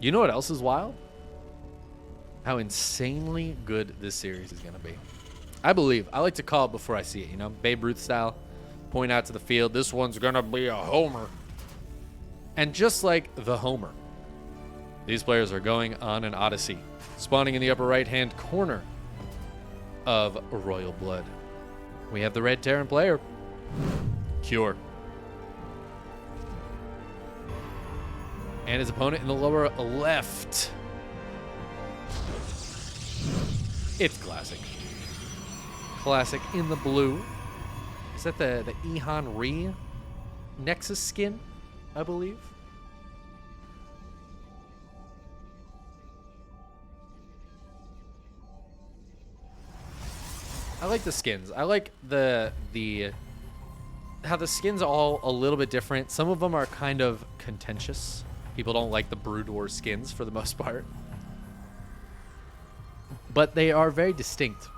You know what else is wild? How insanely good this series is going to be. I believe. I like to call it before I see it, you know? Babe Ruth style. Point out to the field. This one's going to be a homer. And just like the homer, these players are going on an odyssey. Spawning in the upper right-hand corner of Royal Blood. We have the red Terran player. Cure. And his opponent in the lower left. It's classic. Classic in the blue. Is that the Ihan Re Nexus skin, I believe? I like the skins. I like the how the skins are all a little bit different. Some of them are kind of contentious. People don't like the Brood War skins for the most part. But they are very distinct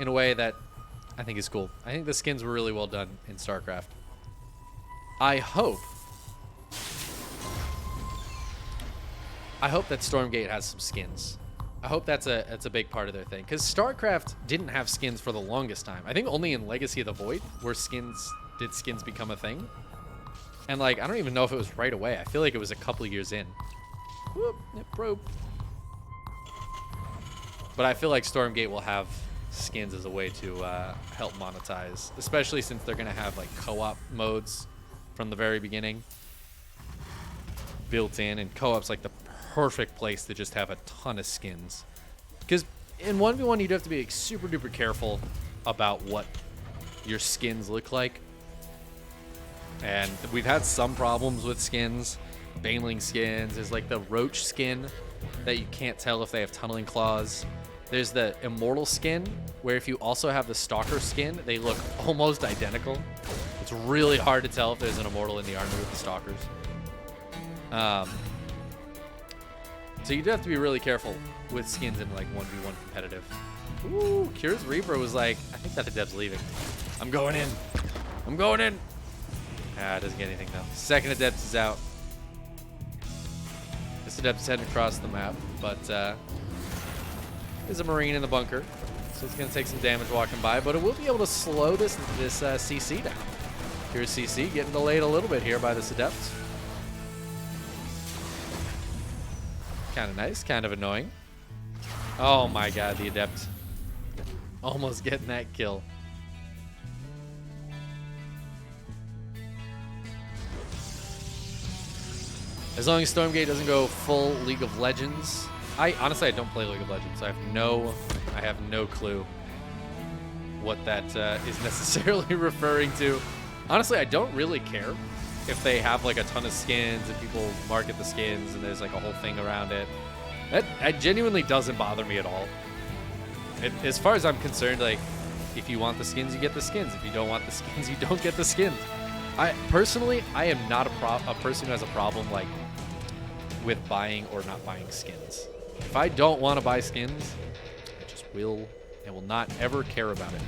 in a way that I think is cool. I think the skins were really well done in StarCraft. I hope that Stormgate has some skins. I hope that's a big part of their thing, because StarCraft didn't have skins for the longest time. I think only in Legacy of the Void were skins become a thing. And like, I don't even know if it was right away. I feel like it was a couple of years in. Whoop, probe. But I feel like Stormgate will have skins as a way to help monetize, especially since they're gonna have like co-op modes from the very beginning built in, and co-op's like the perfect place to just have a ton of skins, because in 1v1 you'd have to be like, super duper careful about what your skins look like, and we've had some problems with skins. Baneling skins is like the Roach skin that you can't tell if they have tunneling claws. There's the Immortal skin, where if you also have the Stalker skin, they look almost identical. It's really hard to tell if there's an Immortal in the army with the Stalkers. So you do have to be really careful with skins in like 1v1 competitive. Ooh, Cure's Reaper was like, I think that Adept's leaving. I'm going in. I'm going in. Ah, it doesn't get anything though. Second Adept is out. This Adept is heading across the map, but there's a Marine in the bunker, so it's going to take some damage walking by, but it will be able to slow this CC down. Here's CC getting delayed a little bit here by this Adept. Kind of nice, kind of annoying. Oh my god, the Adept. Almost getting that kill. As long as Stormgate doesn't go full League of Legends. Honestly, I don't play League of Legends, so I have no clue what that is necessarily referring to. Honestly, I don't really care if they have like a ton of skins and people market the skins and there's like a whole thing around it. That genuinely doesn't bother me at all. As far as I'm concerned, like, if you want the skins, you get the skins. If you don't want the skins, you don't get the skins. Personally, I am not a person who has a problem like with buying or not buying skins. If I don't want to buy skins, I just will and will not ever care about it.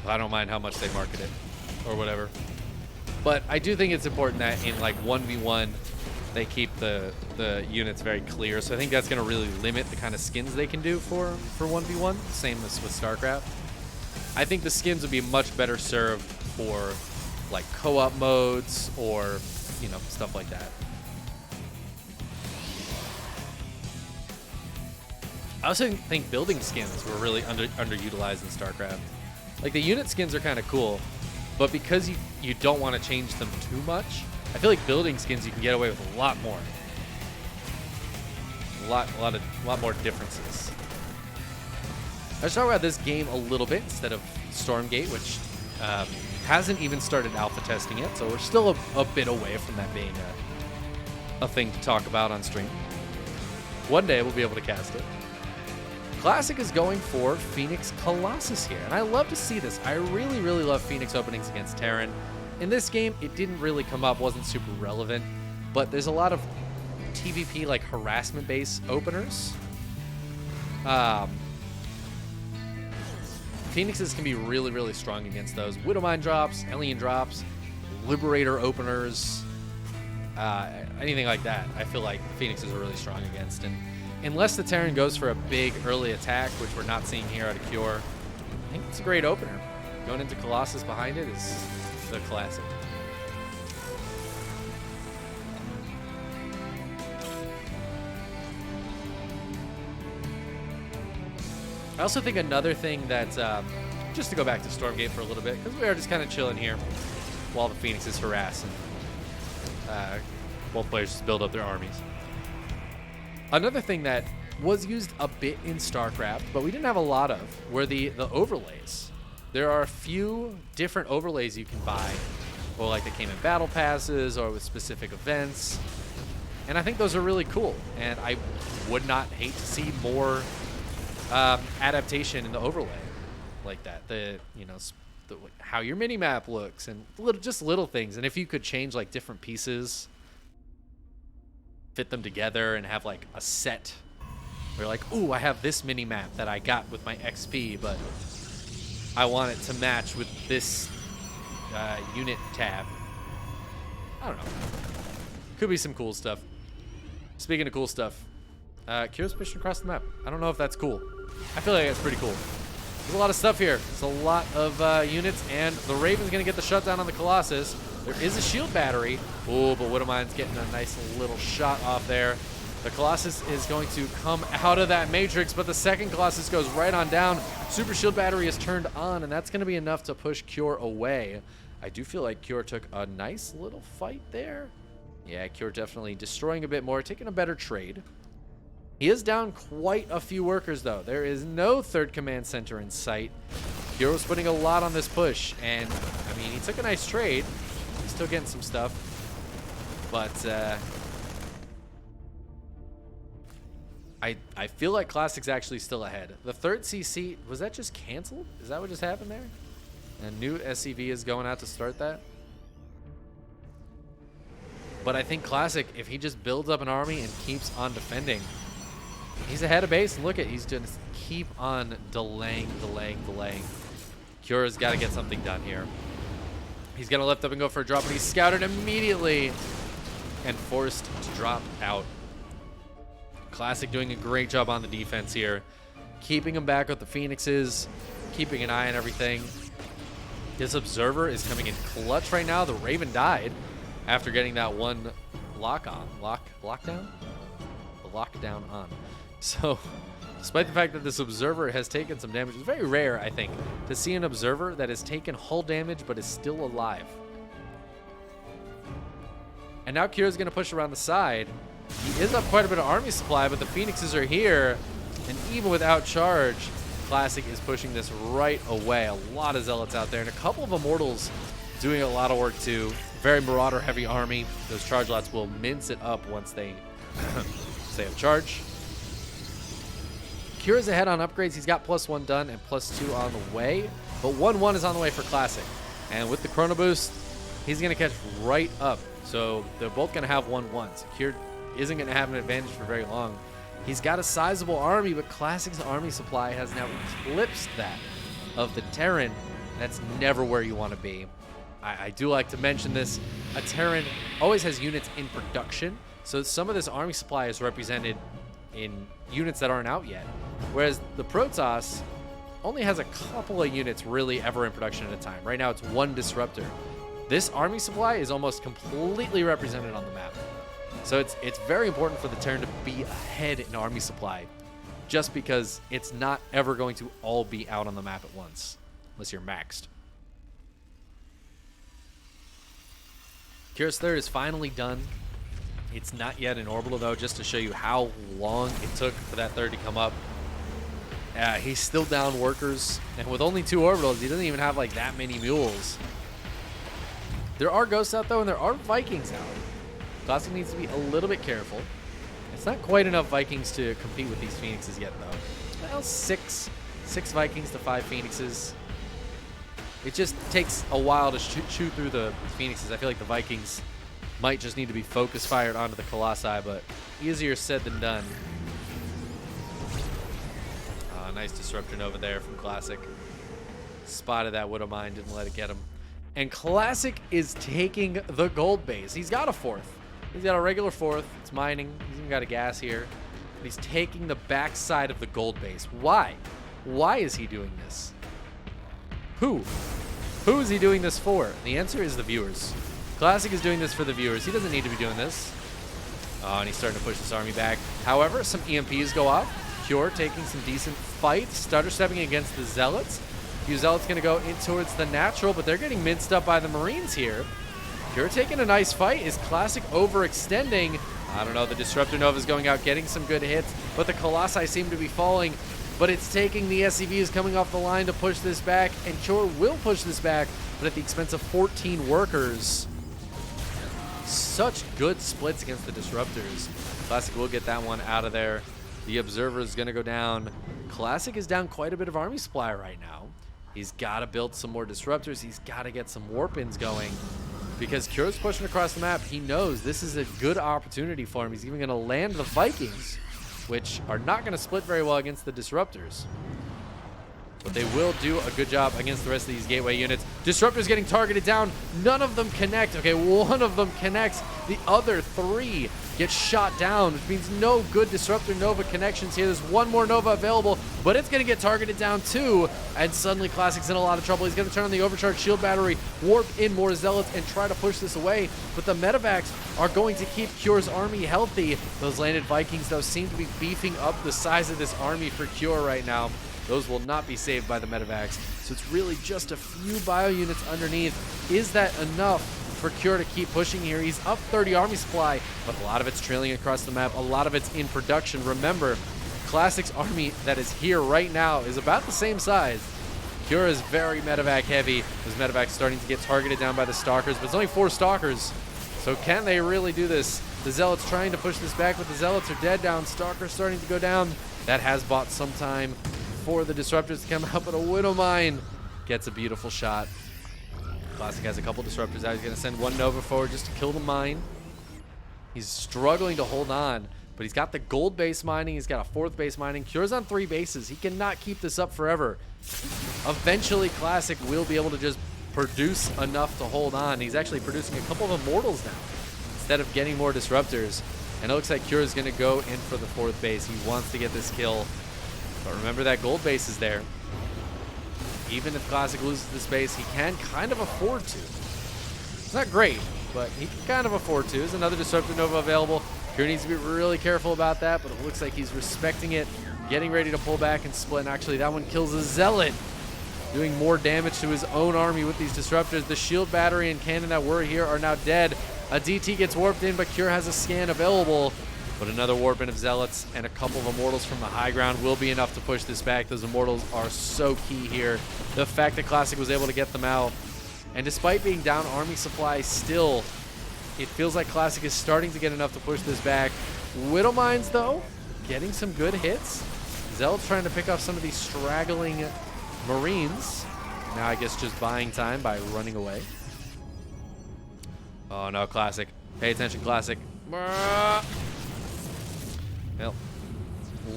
I don't mind how much they market it or whatever. But I do think it's important that in like 1v1, they keep the units very clear. So I think that's going to really limit the kind of skins they can do for 1v1. Same as with StarCraft. I think the skins would be much better served for like co-op modes or, you know, stuff like that. I also think building skins were really underutilized in StarCraft. Like, the unit skins are kind of cool, but because you don't want to change them too much, I feel like building skins you can get away with a lot more. A lot more differences. Let's talk about this game a little bit instead of Stormgate, which hasn't even started alpha testing yet, so we're still a bit away from that being a thing to talk about on stream. One day we'll be able to cast it. Classic is going for Phoenix Colossus here, and I love to see this. I really, really love Phoenix openings against Terran. In this game, it didn't really come up, wasn't super relevant, but there's a lot of TVP, like harassment-based openers. Phoenixes can be really, really strong against those. Widowmine drops, Alien drops, Liberator openers, anything like that. I feel like Phoenixes are really strong against. And unless the Terran goes for a big early attack, which we're not seeing here out of Cure, I think it's a great opener. Going into Colossus behind it is the classic. I also think another thing that, just to go back to Stormgate for a little bit, because we are just kind of chilling here while the Phoenixes harass and both players just build up their armies. Another thing that was used a bit in StarCraft, but we didn't have a lot of, were the overlays. There are a few different overlays you can buy, or like they came in battle passes or with specific events, and I think those are really cool, and I would not hate to see more adaptation in the overlay like that. How your mini map looks and just little things. And if you could change like different pieces, fit them together, and have like a set where like, ooh, I have this mini map that I got with my XP, but I want it to match with this unit tab. I don't know. Could be some cool stuff. Speaking of cool stuff, Cure's pushing across the map. I don't know if that's cool. I feel like that's pretty cool. There's a lot of stuff here. There's a lot of units, and the Raven's going to get the shutdown on the Colossus. There is a shield battery. Oh, but Widowmine's getting a nice little shot off there. The Colossus is going to come out of that matrix, but the second Colossus goes right on down. Super shield battery is turned on, and that's going to be enough to push Cure away. I do feel like Cure took a nice little fight there. Yeah, Cure definitely destroying a bit more, taking a better trade. He is down quite a few workers, though. There is no third command center in sight. Cure was putting a lot on this push, and, I mean, he took a nice trade. He's still getting some stuff. But, I feel like Classic's actually still ahead. The third CC, was that just canceled? Is that what just happened there? A new SCV is going out to start that? But I think Classic, if he just builds up an army and keeps on defending, he's ahead of base, and look at, he's just keep on delaying. Cure's got to get something done here. He's going to lift up and go for a drop, but he's scouted immediately and forced to drop out. Classic doing a great job on the defense here, keeping him back with the Phoenixes, keeping an eye on everything. This Observer is coming in clutch right now. The Raven died after getting that one lockdown on. So, despite the fact that this Observer has taken some damage, it's very rare, I think, to see an Observer that has taken hull damage but is still alive. And now Cure's going to push around the side. He is up quite a bit of army supply, but the Phoenixes are here, and even without charge, Classic is pushing this right away. A lot of Zealots out there, and a couple of Immortals doing a lot of work too. Very Marauder-heavy army. Those charge lots will mince it up once they have charge. Cure's ahead on upgrades. He's got +1 done and +2 on the way, but 1-1 is on the way for Classic. And with the Chrono Boost, he's going to catch right up. So they're both going to have 1-1. So Cure isn't going to have an advantage for very long. He's got a sizable army, but Classic's army supply has now eclipsed that of the Terran. That's never where you want to be. I do like to mention this. A Terran always has units in production, so some of this army supply is represented in units that aren't out yet, whereas the Protoss only has a couple of units really ever in production at a time. Right now it's one Disruptor. This army supply is almost completely represented on the map. So it's very important for the Terran to be ahead in army supply, just because it's not ever going to all be out on the map at once, unless you're maxed. Cure's third is finally done. It's not yet in orbital, though, just to show you how long it took for that third to come up. He's still down workers, and with only 2 orbitals, he doesn't even have like that many mules. There are ghosts out, though, and there are Vikings out. Classic needs to be a little bit careful. It's not quite enough Vikings to compete with these Phoenixes yet, though. Well, 6 Vikings to 5 Phoenixes. It just takes a while to chew through the Phoenixes. I feel like the Vikings might just need to be focus fired onto the Colossi, but easier said than done. Nice Disruptor Nova there from Classic. Spotted that Widowmine, didn't let it get him. And Classic is taking the gold base. He's got a fourth. He's got a regular fourth. It's mining. He's even got a gas here. But he's taking the backside of the gold base. Why? Why is he doing this? Who? Who is he doing this for? The answer is the viewers. Classic is doing this for the viewers. He doesn't need to be doing this. Oh, and he's starting to push this army back. However, some EMPs go off. Cure taking some decent fight. Stutter stepping against the Zealots. Few Zealots going to go in towards the natural, but they're getting minced up by the Marines here. Cure taking a nice fight. Is Classic overextending? I don't know. The Disruptor Nova is going out, getting some good hits, but the Colossi seem to be falling. But it's taking the SCVs coming off the line to push this back, and Cure will push this back, but at the expense of 14 workers. Such good splits against the Disruptors. Classic will get that one out of there. The Observer is going to go down. Classic is down quite a bit of army supply right now. He's got to build some more Disruptors. He's got to get some Warp-ins going, because Cure's pushing across the map. He knows this is a good opportunity for him. He's even going to land the Vikings, which are not going to split very well against the Disruptors. But they will do a good job against the rest of these gateway units. Disruptors getting targeted down. None of them connect. Okay, one of them connects. The other three get shot down, which means no good Disruptor Nova connections here. There's one more Nova available, but it's going to get targeted down too. And suddenly Classic's in a lot of trouble. He's going to turn on the overcharged shield battery, warp in more Zealots, and try to push this away. But the medevacs are going to keep Cure's army healthy. Those landed Vikings, though, seem to be beefing up the size of this army for Cure right now. Those will not be saved by the medevacs. So it's really just a few bio units underneath. Is that enough for Cure to keep pushing here? He's up 30 army supply, but a lot of it's trailing across the map. A lot of it's in production. Remember, Classic's army that is here right now is about the same size. Cure is very medevac heavy. Those medevacs starting to get targeted down by the Stalkers, but it's only 4 Stalkers. So can they really do this? The Zealots trying to push this back, but the Zealots are dead down. Stalkers starting to go down. That has bought some time for the Disruptors to come out, but a Widow Mine gets a beautiful shot. Classic has a couple Disruptors out. He's going to send one Nova forward just to kill the mine. He's struggling to hold on, but he's got the gold base mining. He's got a 4th base mining. Cure's on 3 bases. He cannot keep this up forever. Eventually, Classic will be able to just produce enough to hold on. He's actually producing a couple of Immortals now instead of getting more Disruptors. And it looks like Cure is going to go in for the 4th base. He wants to get this kill. But remember, that gold base is there. Even if Classic loses this base, he can kind of afford to. It's not great, but he can kind of afford to. There's another Disruptor Nova available. Cure needs to be really careful about that, but it looks like he's respecting it, getting ready to pull back and split. And actually, that one kills a Zealot, doing more damage to his own army with these Disruptors. The shield battery and cannon that were here are now dead. A DT gets warped in, but Cure has a scan available. But another warp in of Zealots and a couple of Immortals from the high ground will be enough to push this back. Those Immortals are so key here. The fact that Classic was able to get them out. And despite being down army supply still, it feels like Classic is starting to get enough to push this back. Widow Mines, though, getting some good hits. Zealots trying to pick off some of these straggling Marines. Now I guess just buying time by running away. Oh no, Classic. Pay attention, Classic. Well,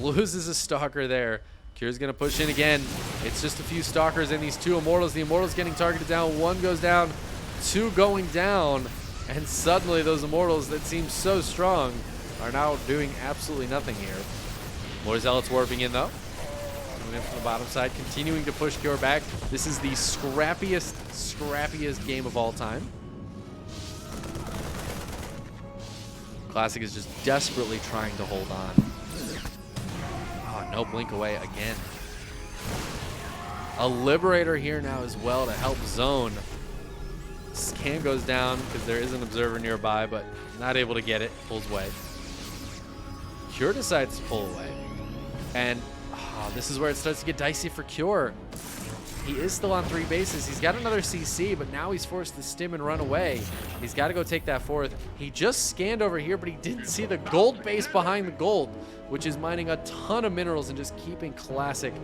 loses a Stalker there. Cure's going to push in again. It's just a few Stalkers and these 2 Immortals. The Immortals getting targeted down. 1 goes down, 2 going down. And suddenly those Immortals that seem so strong are now doing absolutely nothing here. More Zealots warping in, though. Coming in from the bottom side, continuing to push Cure back. This is the scrappiest game of all time. Classic is just desperately trying to hold on. Oh, no blink away again. A Liberator here now as well to help zone. Scan goes down because there is an Observer nearby, but not able to get it. Pulls away. Cure decides to pull away. And this is where it starts to get dicey for Cure. He is still on 3 bases. He's got another CC, but now he's forced to stim and run away. He's got to go take that 4th. He just scanned over here, but he didn't see the gold base behind the gold, which is mining a ton of minerals and just keeping Classic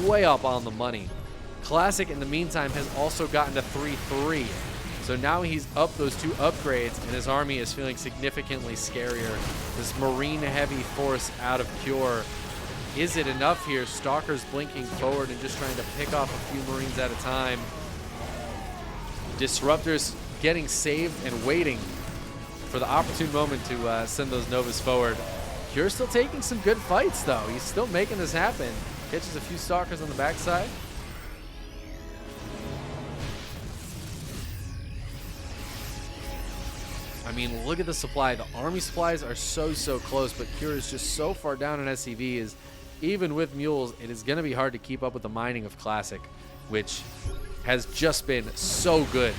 way up on the money. Classic, in the meantime, has also gotten to 3-3. So now he's up those 2 upgrades, and his army is feeling significantly scarier. This marine-heavy force out of Cure. Is it enough here? Stalker's blinking forward and just trying to pick off a few Marines at a time. Disruptors getting saved and waiting for the opportune moment to send those Novas forward. Cure's still taking some good fights, though. He's still making this happen. Catches a few Stalkers on the backside. I mean, look at the supply. The army supplies are so close, but Cure is just so far down in SCVs. Even with mules, it is going to be hard to keep up with the mining of Classic, which has just been so good.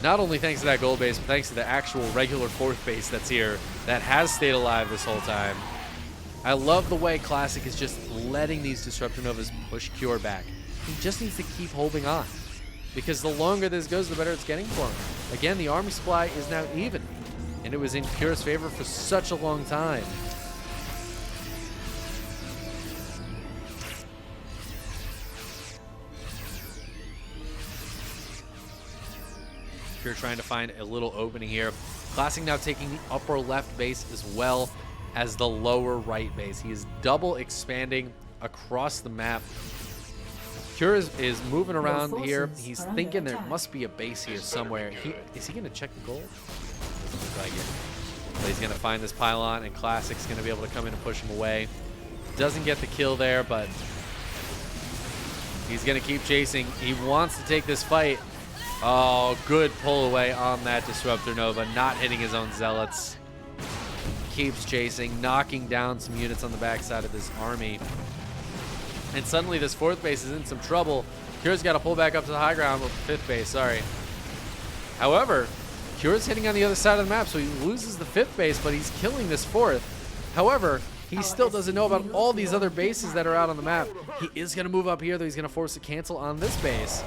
Not only thanks to that gold base, but thanks to the actual regular 4th base that's here that has stayed alive this whole time. I love the way Classic is just letting these Disruptor Novas push Cure back. He just needs to keep holding on, because the longer this goes, the better it's getting for him. Again, the army supply is now even, and it was in Cure's favor for such a long time. Cure trying to find a little opening here. Classic now taking the upper left base as well as the lower right base. He is double expanding across the map. Cure is moving around here. He's thinking there must be a base here somewhere. Is he going to check the gold? Doesn't look like it. But he's going to find this pylon, and Classic's going to be able to come in and push him away. Doesn't get the kill there, but he's going to keep chasing. He wants to take this fight. Oh, good pull away on that Disruptor Nova, not hitting his own Zealots. Keeps chasing, knocking down some units on the backside of this army. And suddenly this 4th base is in some trouble. Cure's got to pull back up to the high ground with the 5th base, sorry. However, Cure's hitting on the other side of the map, so he loses the 5th base, but he's killing this 4th. However, he still doesn't know about all these other bases that are out on the map. He is going to move up here, though he's going to force a cancel on this base.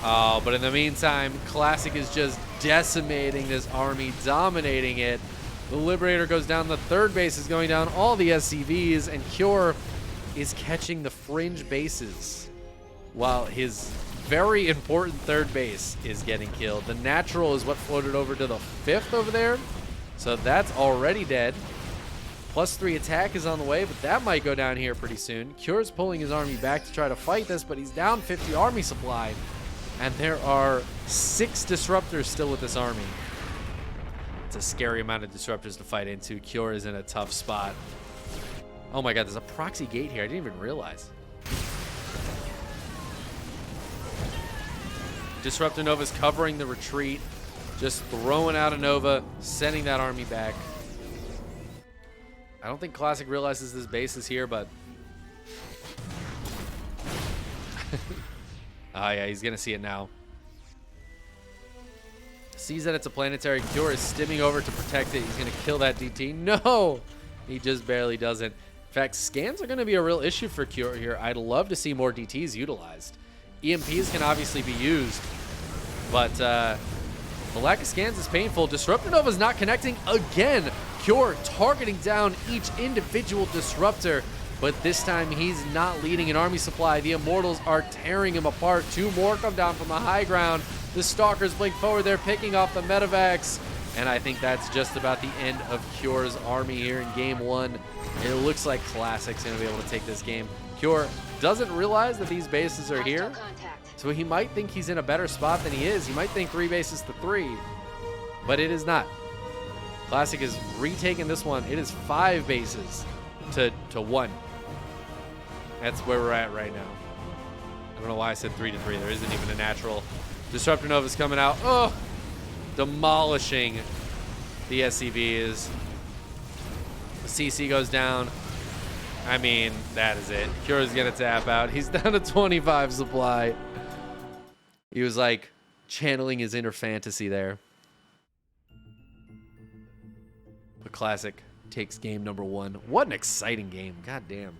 Oh, but in the meantime, Classic is just decimating this army, dominating it. The Liberator goes down, the 3rd base is going down, all the SCVs, and Cure is catching the fringe bases while his very important 3rd base is getting killed. The natural is what floated over to the 5th over there, so that's already dead. +3 attack is on the way, but that might go down here pretty soon. Cure's pulling his army back to try to fight this, but he's down 50 army supply, and there are 6 disruptors still with this army. It's a scary amount of disruptors to fight into. Cure is in a tough spot. Oh my god, there's a proxy gate here. I didn't even realize. Disruptor Nova's covering the retreat. Just throwing out a Nova, sending that army back. I don't think Classic realizes this base is here, but... oh yeah, he's going to see it now. Sees that it's a planetary. Cure is stimming over to protect it. He's going to kill that DT. No! He just barely doesn't. In fact, scans are going to be a real issue for Cure here. I'd love to see more DTs utilized. EMPs can obviously be used, but the lack of scans is painful. Disruptor Nova's not connecting again. Cure targeting down each individual disruptor, but this time he's not leading an army supply. The Immortals are tearing him apart. 2 more come down from the high ground. The Stalkers blink forward. They're picking off the medevacs. And I think that's just about the end of Cure's army here in game 1. It looks like Classic's going to be able to take this game. Cure doesn't realize that these bases are here, so he might think he's in a better spot than he is. He might think 3 bases to 3, but it is not. Classic is retaking this one. It is 5 bases to 1. That's where we're at right now. I don't know why I said 3 to 3. There isn't even a natural. Disruptor Nova's coming out. Oh, demolishing the SCVs. The CC goes down. I mean, that is it. Cure's gonna tap out. He's down to 25 supply. He was like channeling his inner fantasy there. But Classic takes game number 1. What an exciting game. God damn.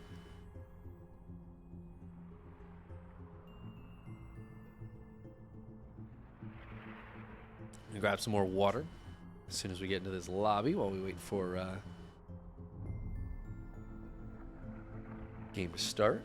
And grab some more water as soon as we get into this lobby while we wait for game to start.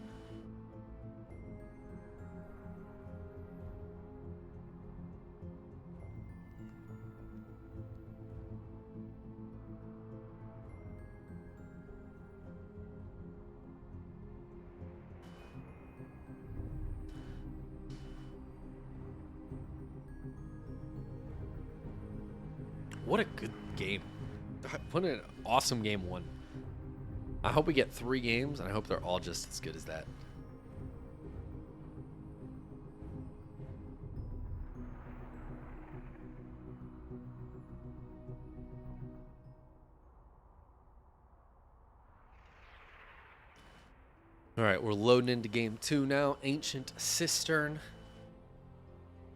What a good game. What an awesome game one. I hope we get 3 games, and I hope they're all just as good as that. All right, we're loading into game 2 now. Ancient Cistern.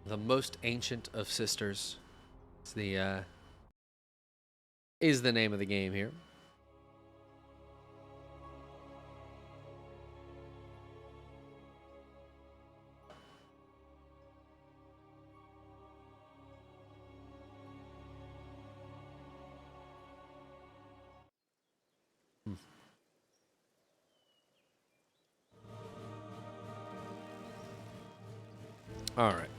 The most ancient of sisters. It's the is the name of the game here. All right,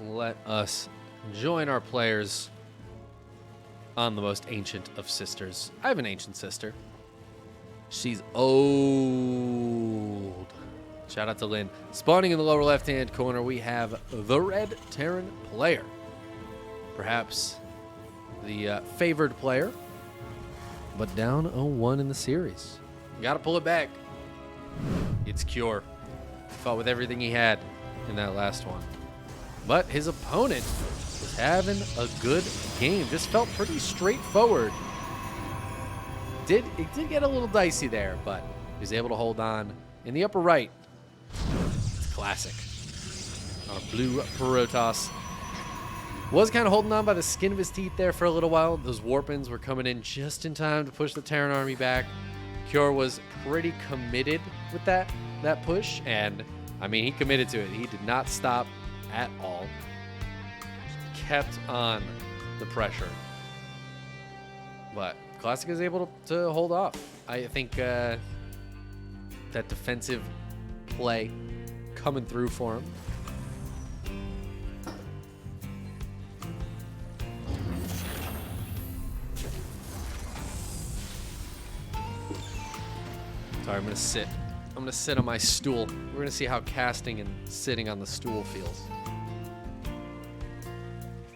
let us join our players on the most ancient of sisters. I have an ancient sister. She's old. Shout out to Lynn. Spawning in the lower left-hand corner, we have the Red Terran player. Perhaps the favored player, but down 0-1 in the series. Got to pull it back. It's Cure. Fought with everything he had in that last one. But his opponent was having a good game. Just felt pretty straightforward. It did get a little dicey there, but he was able to hold on. In the upper right, it's classic. Our blue Protoss was kind of holding on by the skin of his teeth there for a little while. Those Warpins were coming in just in time to push the Terran army back. Cure was pretty committed with that push, and I mean, he committed to it. He did not stop at all. Just kept on the pressure. But Classic is able to hold off. I think that defensive play coming through for him. Sorry, I'm gonna sit. I'm gonna sit on my stool. We're gonna see how casting and sitting on the stool feels.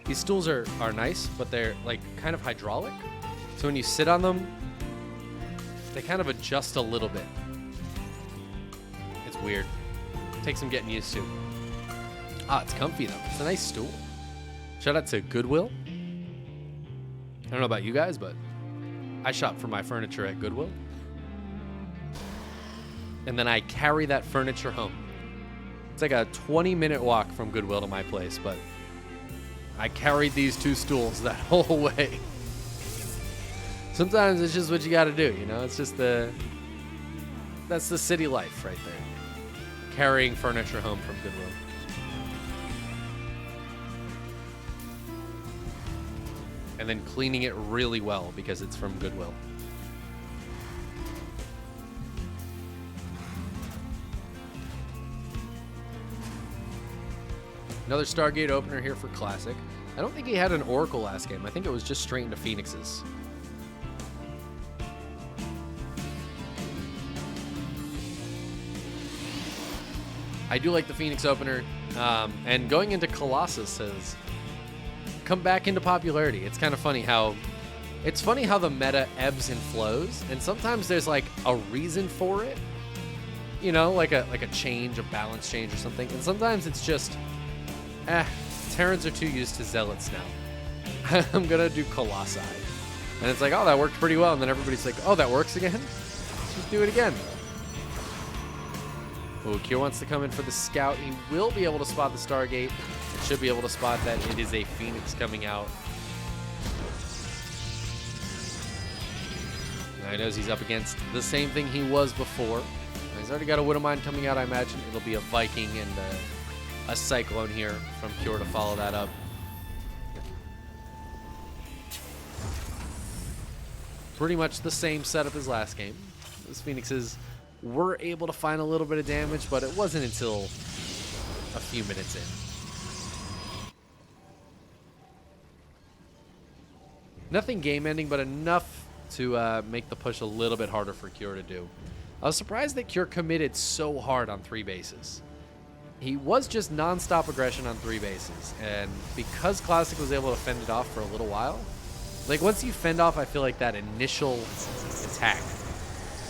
These stools are nice, but they're like kind of hydraulic. So when you sit on them, they kind of adjust a little bit. It's weird. It takes some getting used to. Ah, it's comfy though. It's a nice stool. Shout out to Goodwill. I don't know about you guys, but I shop for my furniture at Goodwill. And then I carry that furniture home. It's like a 20-minute walk from Goodwill to my place, but I carried these 2 stools that whole way. Sometimes it's just what you gotta do, you know? It's just that's the city life right there. Carrying furniture home from Goodwill. And then cleaning it really well because it's from Goodwill. Another Stargate opener here for Classic. I don't think he had an Oracle last game. I think it was just straight into Phoenixes. I do like the Phoenix opener. And going into Colossus has come back into popularity. It's kind of funny how the meta ebbs and flows, and sometimes there's like a reason for it. You know, like a change, a balance change or something. And sometimes it's just Terrans are too used to Zealots now. I'm gonna do Colossi. And it's like, oh, that worked pretty well. And then everybody's like, oh, that works again? Let's just do it again. Oh, Kyo wants to come in for the scout. He will be able to spot the Stargate. And should be able to spot that it is a Phoenix coming out. Now he knows he's up against the same thing he was before. He's already got a Widowmine coming out, I imagine. It'll be a Viking and a Cyclone here from Cure to follow that up. Pretty much the same setup as last game. Those Phoenixes were able to find a little bit of damage, but it wasn't until a few minutes in. Nothing game-ending, but enough to make the push a little bit harder for Cure to do. I was surprised that Cure committed so hard on 3 bases. He was just non-stop aggression on 3 bases, and because Classic was able to fend it off for a little while, Like, once you fend off, I feel like that initial attack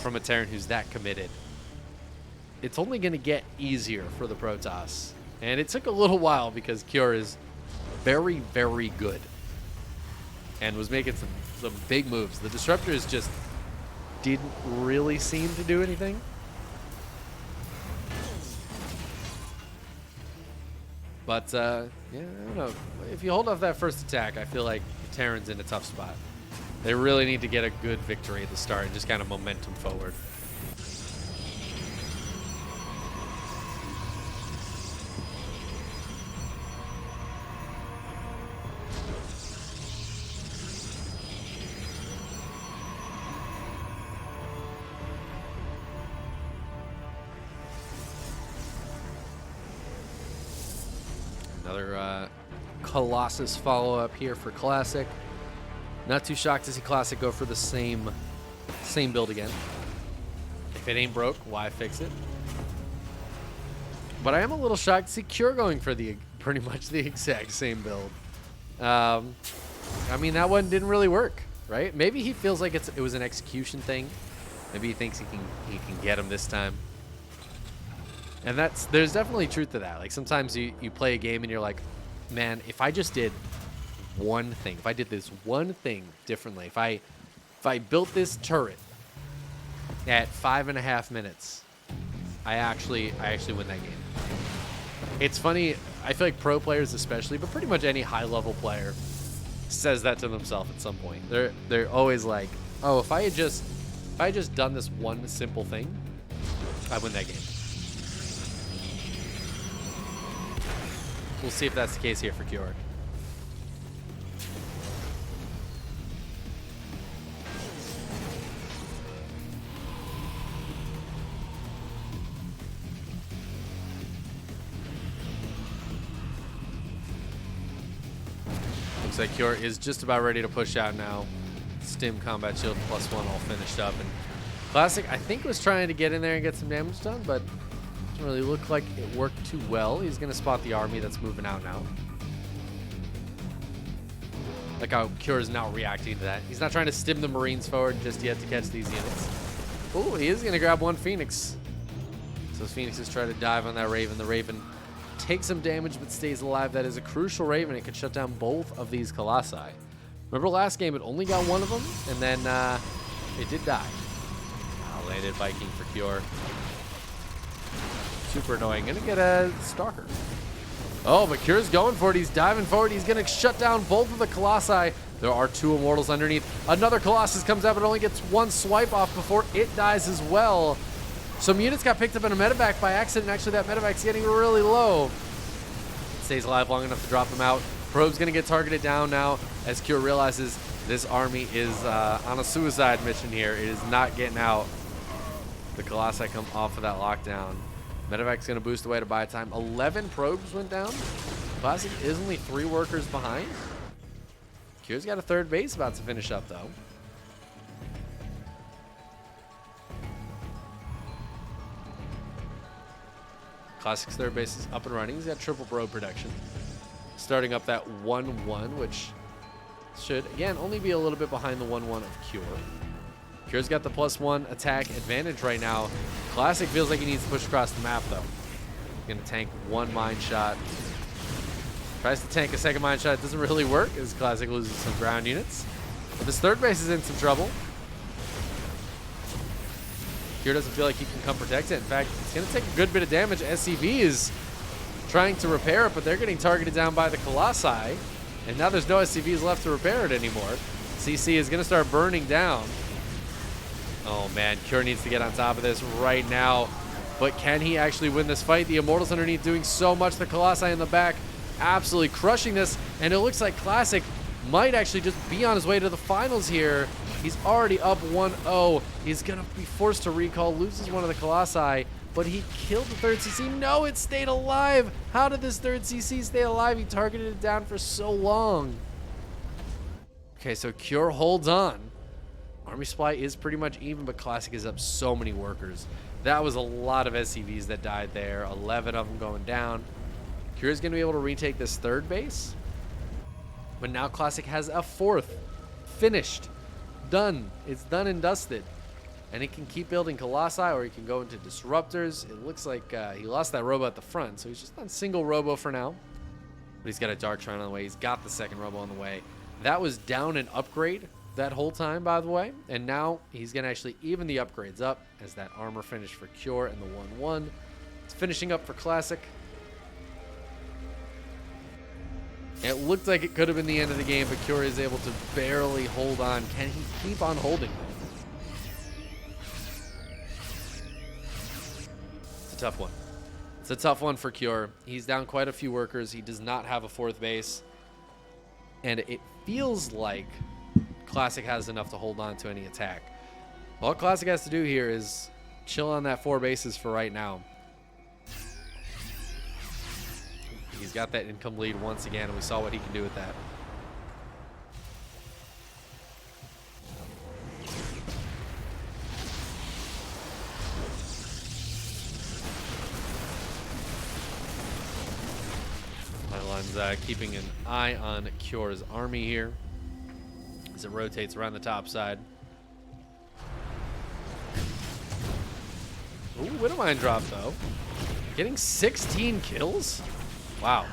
from a Terran who's that committed, it's only going to get easier for the Protoss. And it took a little while because Cure is very, very good and was making some big moves. The Disruptors just didn't really seem to do anything. But, yeah, I don't know. If you hold off that first attack, I feel like the Terran's in a tough spot. They really need to get a good victory at the start and just kind of momentum forward. Another Colossus follow-up here for Classic. Not too shocked to see Classic go for the same build again. If it ain't broke, why fix it? But I am a little shocked to see Cure going for the pretty much the exact same build. I mean, that one didn't really work, right? Maybe he feels like it was an execution thing. Maybe he thinks he can get him this time. And there's definitely truth to that. Like, sometimes you play a game and you're like, man, if I just did one thing, if I did this one thing differently, if I built this turret at 5.5 minutes, I actually win that game. It's funny, I feel like pro players especially, but pretty much any high level player says that to themselves at some point. They're always like, oh, if I had just done this one simple thing, I win that game. We'll see if that's the case here for Cure. Looks like Cure is just about ready to push out now. Stim Combat Shield +1 all finished up. And Classic, I think, was trying to get in there and get some damage done, but doesn't really look like it worked too well. He's going to spot the army that's moving out now. Like how Cure is now reacting to that. He's not trying to stim the Marines forward just yet to catch these units. Oh, he is going to grab one Phoenix. So Phoenixes try to dive on that Raven. The Raven takes some damage but stays alive. That is a crucial Raven. It could shut down both of these Colossi. Remember last game, it only got one of them, and then it did die. Landed Viking for Cure. Super annoying. Gonna get a Stalker. Oh, but Cure's going for it. He's diving forward. He's gonna shut down both of the Colossi. There are two Immortals underneath. Another Colossus comes up, but only gets one swipe off before it dies as well. Some units got picked up in a medevac by accident. Actually, that medevac's getting really low. Stays alive long enough to drop him out. Probe's gonna get targeted down now as Cure realizes this army is on a suicide mission here. It is not getting out. The Colossi come off of that lockdown. Medevac's going to boost away to buy time. 11 probes went down. Classic is only 3 workers behind. Cure's got a third base about to finish up, though. Classic's third base is up and running. He's got triple probe production. Starting up that 1-1, which should, again, only be a little bit behind the 1-1 of Cure. Cure's got the +1 attack advantage right now. Classic feels like he needs to push across the map, though. Gonna tank one mine shot. Tries to tank a second mine shot. It doesn't really work as Classic loses some ground units. But this third base is in some trouble. Cure doesn't feel like he can come protect it. In fact, it's gonna take a good bit of damage. SCV is trying to repair it, but they're getting targeted down by the Colossi. And now there's no SCVs left to repair it anymore. CC is gonna start burning down. Oh man, Cure needs to get on top of this right now. But can he actually win this fight? The Immortals underneath doing so much. The Colossi in the back absolutely crushing this. And it looks like Classic might actually just be on his way to the finals here. He's already up 1-0. He's going to be forced to recall, loses one of the Colossi. But he killed the third CC. No, it stayed alive. How did this third CC stay alive? He targeted it down for so long. Okay, so Cure holds on. Army supply is pretty much even, but Classic is up so many workers. That was a lot of SCVs that died there. 11 of them going down. Cure is going to be able to retake this third base. But now Classic has a fourth finished. Done. It's done and dusted. And he can keep building Colossi, or he can go into Disruptors. It looks like he lost that Robo at the front, so he's just on single Robo for now. But he's got a Dark Shrine on the way. He's got the second Robo on the way. That was down an upgrade that whole time, by the way. And now he's going to actually even the upgrades up as that armor finish for Cure and the 1-1. It's finishing up for Classic. It looked like it could have been the end of the game, but Cure is able to barely hold on. Can he keep on holding? It's a tough one. It's a tough one for Cure. He's down quite a few workers. He does not have a fourth base. And it feels like Classic has enough to hold on to any attack. All Classic has to do here is chill on that 4 bases for right now. He's got that income lead once again, and we saw what he can do with that. Pylon's keeping an eye on Cure's army here as it rotates around the top side. Ooh, Widowmine drop, though. Getting 16 kills? Wow.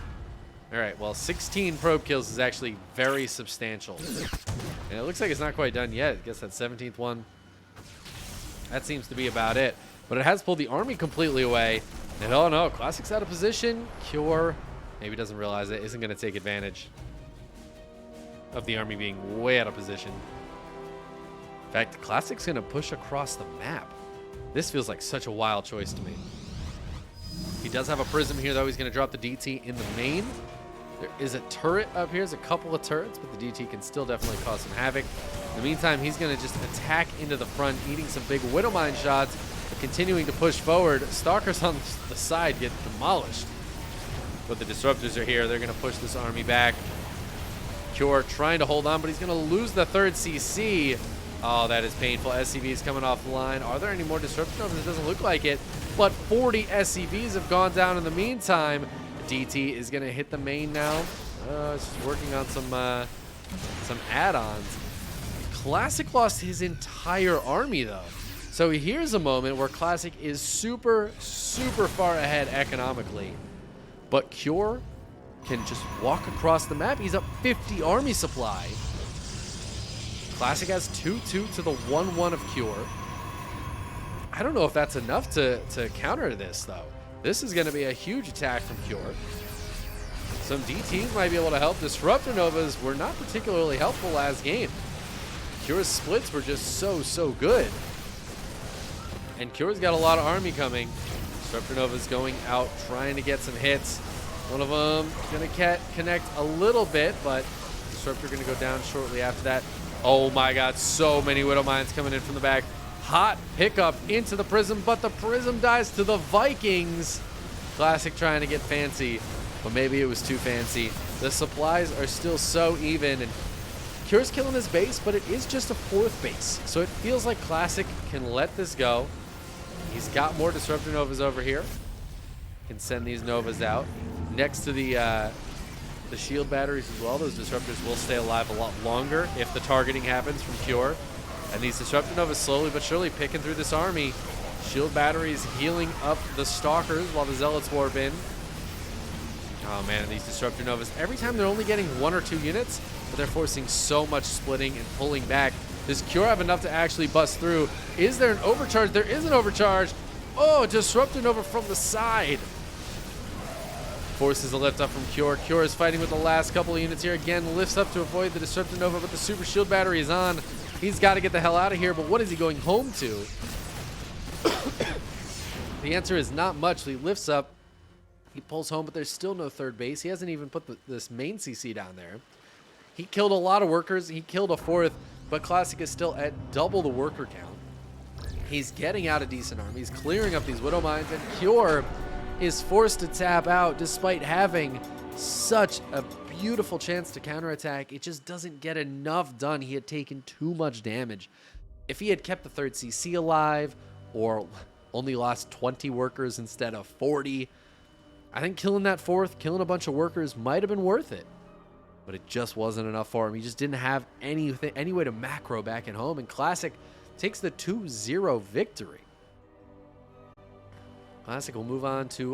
All right, well, 16 probe kills is actually very substantial. And it looks like it's not quite done yet. I guess that 17th one. That seems to be about it. But it has pulled the army completely away. And oh no, Classic's out of position. Cure, maybe doesn't realize it, isn't going to take advantage of the army being way out of position. In fact, Classic's going to push across the map. This feels like such a wild choice to me. He does have a prism here, though. He's going to drop the DT in the main. There is a turret up here. There's a couple of turrets, but the DT can still definitely cause some havoc. In the meantime, he's going to just attack into the front, eating some big Widowmine shots, but continuing to push forward. Stalkers on the side get demolished. But the Disruptors are here. They're going to push this army back. Cure trying to hold on, but he's going to lose the third CC. Oh, that is painful. SCVs coming off the line. Are there any more Disruptors? It doesn't look like it. But 40 SCVs have gone down in the meantime. DT is going to hit the main now. It's just working on some add-ons. Classic lost his entire army, though. So here's a moment where Classic is super, super far ahead economically. But Cure can just walk across the map. He's up 50 army supply. Classic has 2-2 to the 1-1 of Cure. I don't know if that's enough to counter this, though. This is going to be a huge attack from Cure. Some DTs might be able to help. Disruptor Novas were not particularly helpful last game. Cure's splits were just so good. And Cure's got a lot of army coming. Disruptor Nova's going out, trying to get some hits. One of them going to connect a little bit, but Disruptor going to go down shortly after that. Oh my god, so many Widowmines coming in from the back. Hot pickup into the Prism, but the Prism dies to the Vikings. Classic trying to get fancy, but maybe it was too fancy. The supplies are still so even, and Cure's killing his base, but it is just a 4th base. So it feels like Classic can let this go. He's got more Disruptor Novas over here. Can send these Novas out. Next to the shield batteries as well. Those Disruptors will stay alive a lot longer if the targeting happens from Cure. And these Disruptor Novas slowly but surely picking through this army. Shield batteries healing up the Stalkers while the Zealots warp in. Oh man, these Disruptor Novas, every time they're only getting 1 or 2 units, but they're forcing so much splitting and pulling back. Does Cure have enough to actually bust through? Is there an overcharge? There is an overcharge. Oh, Disruptor Nova from the side. Forces a lift up from Cure. Cure is fighting with the last couple of units here. Again, lifts up to avoid the Disruptor Nova, but the Super Shield Battery is on. He's got to get the hell out of here, but what is he going home to? The answer is not much. He lifts up. He pulls home, but there's still no 3rd base. He hasn't even put this main CC down there. He killed a lot of workers. He killed a 4th, but Classic is still at double the worker count. He's getting out a decent army. He's clearing up these Widowmines, and Cure is forced to tap out despite having such a beautiful chance to counterattack. It just doesn't get enough done. He had taken too much damage. If he had kept the 3rd CC alive or only lost 20 workers instead of 40, I think killing that 4th, killing a bunch of workers might have been worth it. but it just wasn't enough for him. He just didn't have any way to macro back at home, and Classic takes the 2-0 victory. Classic will move on to